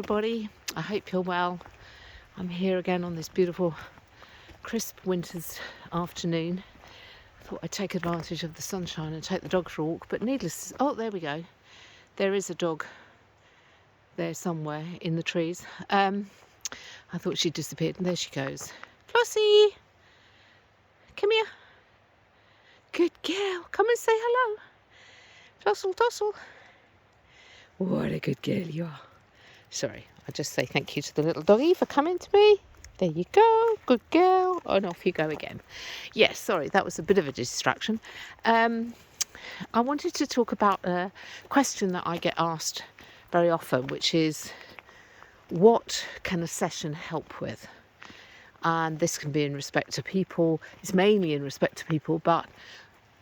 everybody. I hope you're well. I'm here again on this beautiful crisp winter's afternoon. I thought I'd take advantage of the sunshine and take the dog for a walk, but needless, oh, there we go. There is a dog there somewhere in the trees. I thought she'd disappeared, and there she goes. Flossie, come here. Good girl, come and say hello. Tossle, tossle. What a good girl you are. Sorry, I just say thank you to the little doggy for coming to me. There you go, good girl. And off you go again. Yes, sorry, that was a bit of a distraction. I wanted to talk about a question that I get asked very often, which is, what can a session help with? And this can be in respect to people. It's mainly in respect to people, but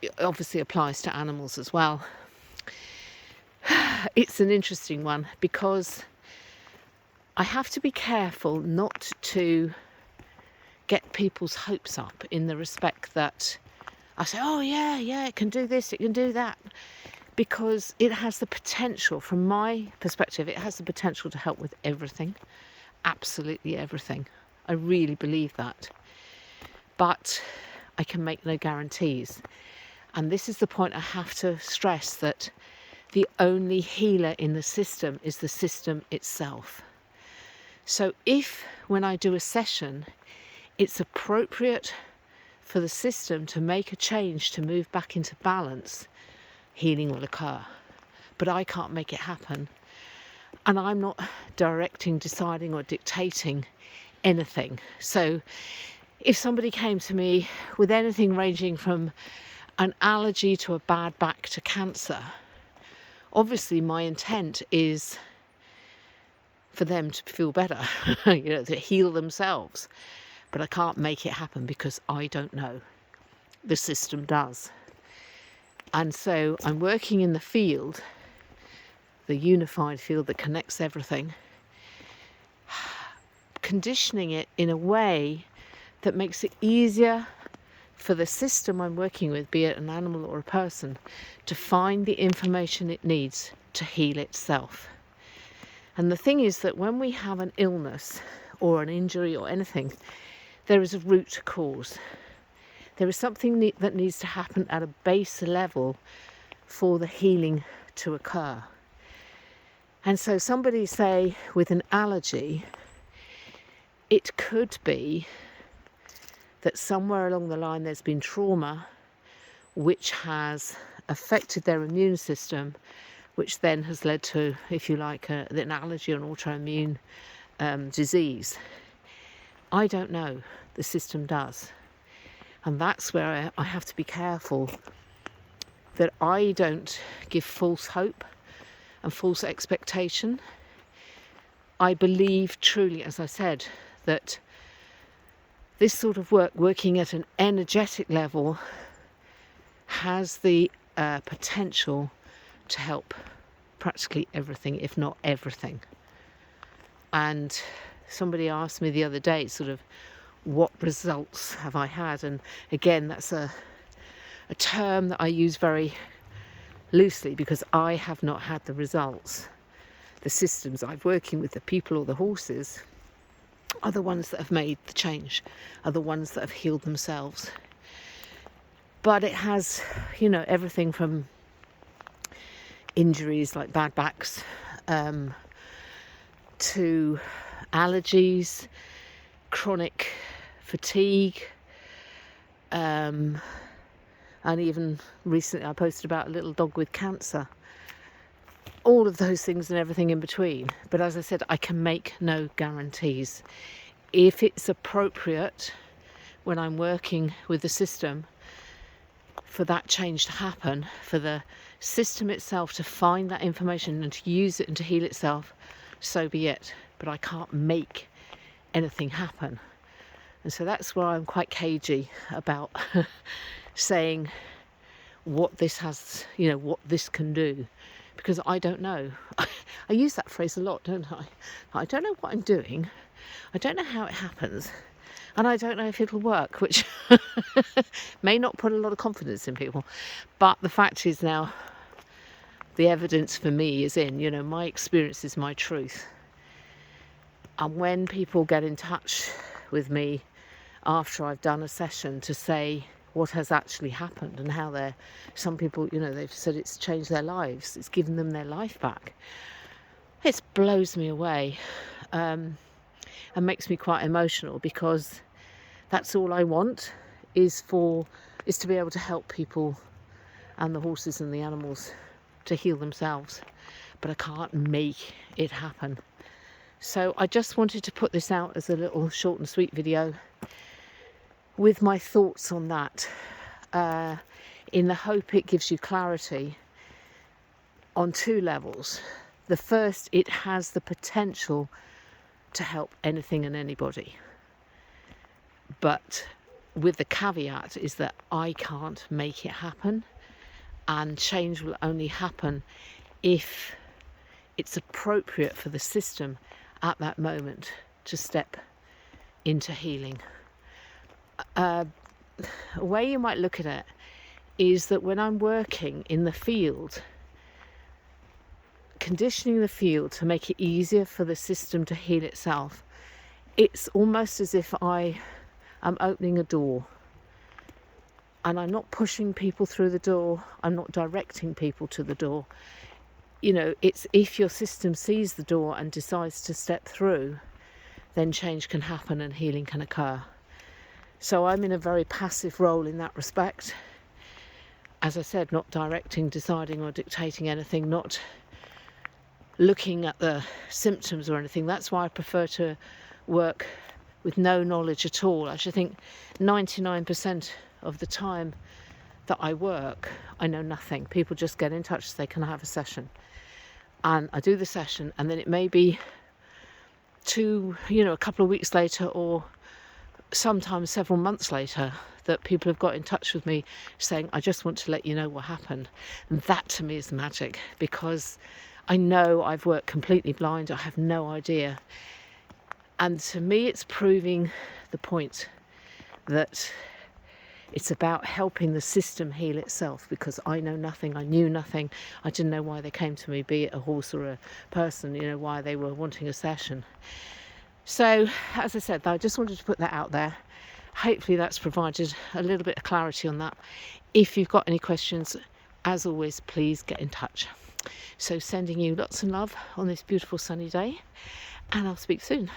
it obviously applies to animals as well. It's an interesting one because I have to be careful not to get people's hopes up in the respect that I say, oh yeah, it can do this, it can do that, because it has the potential, from my perspective, it has the potential to help with everything, absolutely everything. I really believe that. But I can make no guarantees. And this is the point I have to stress, that the only healer in the system is the system itself. So if, when I do a session, it's appropriate for the system to make a change to move back into balance, healing will occur. But I can't make it happen. And I'm not directing, deciding or dictating anything. So if somebody came to me with anything ranging from an allergy to a bad back to cancer, obviously my intent is for them to feel better, to heal themselves. But I can't make it happen because I don't know. The system does. And so I'm working in the field, the unified field that connects everything, conditioning it in a way that makes it easier for the system I'm working with, be it an animal or a person, to find the information it needs to heal itself. And the thing is that when we have an illness or an injury or anything, there is a root cause. There is something that needs to happen at a base level for the healing to occur. And so somebody, say, with an allergy, it could be that somewhere along the line there's been trauma which has affected their immune system, which then has led to, if you like, an allergy or an autoimmune disease. I don't know. The system does. And that's where I have to be careful that I don't give false hope and false expectation. I believe truly, as I said, that this sort of work, working at an energetic level, has the potential to help practically everything, if not everything. And somebody asked me the other day, sort of, what results have I had? And again, that's a term that I use very loosely because I have not had the results. The systems I'm working with, the people or the horses, are the ones that have made the change, are the ones that have healed themselves. But it has, everything from injuries like bad backs to allergies, chronic fatigue, and even recently I posted about a little dog with cancer. All of those things and everything in between. But as I said, I can make no guarantees. If it's appropriate when I'm working with the system for that change to happen, for the system itself to find that information and to use it and to heal itself, so be it. But I can't make anything happen. And so that's why I'm quite cagey about saying what this has, what this can do. Because I don't know. I use that phrase a lot, don't I? I don't know what I'm doing. I don't know how it happens. And I don't know if it'll work, which may not put a lot of confidence in people. But the fact is now, the evidence for me is in, my experience is my truth. And when people get in touch with me after I've done a session to say what has actually happened and how some people, they've said it's changed their lives, it's given them their life back, it blows me away, and makes me quite emotional, because that's all I want is to be able to help people and the horses and the animals to heal themselves, but I can't make it happen. So I just wanted to put this out as a little short and sweet video with my thoughts on that, in the hope it gives you clarity on two levels. The first, it has the potential to help anything and anybody, but with the caveat is that I can't make it happen, and change will only happen if it's appropriate for the system at that moment to step into healing. A way you might look at it is that when I'm working in the field, conditioning the field to make it easier for the system to heal itself, it's almost as if I am opening a door, and I'm not pushing people through the door, I'm not directing people to the door. It's if your system sees the door and decides to step through, then change can happen and healing can occur. So I'm in a very passive role in that respect. As I said, not directing, deciding or dictating anything, not looking at the symptoms or anything. That's why I prefer to work with no knowledge at all. I should think 99% of the time that I work, I know nothing. People just get in touch, say, can I have a session? And I do the session, and then it may be a couple of weeks later, or sometimes several months later, that people have got in touch with me saying, I just want to let you know what happened. And that to me is magic, because I know I've worked completely blind, I have no idea. And to me it's proving the point that it's about helping the system heal itself, because I know nothing, I knew nothing, I didn't know why they came to me, be it a horse or a person, why they were wanting a session. So, as I said, I just wanted to put that out there. Hopefully that's provided a little bit of clarity on that. If you've got any questions, as always, please get in touch. So sending you lots of love on this beautiful sunny day, and I'll speak soon.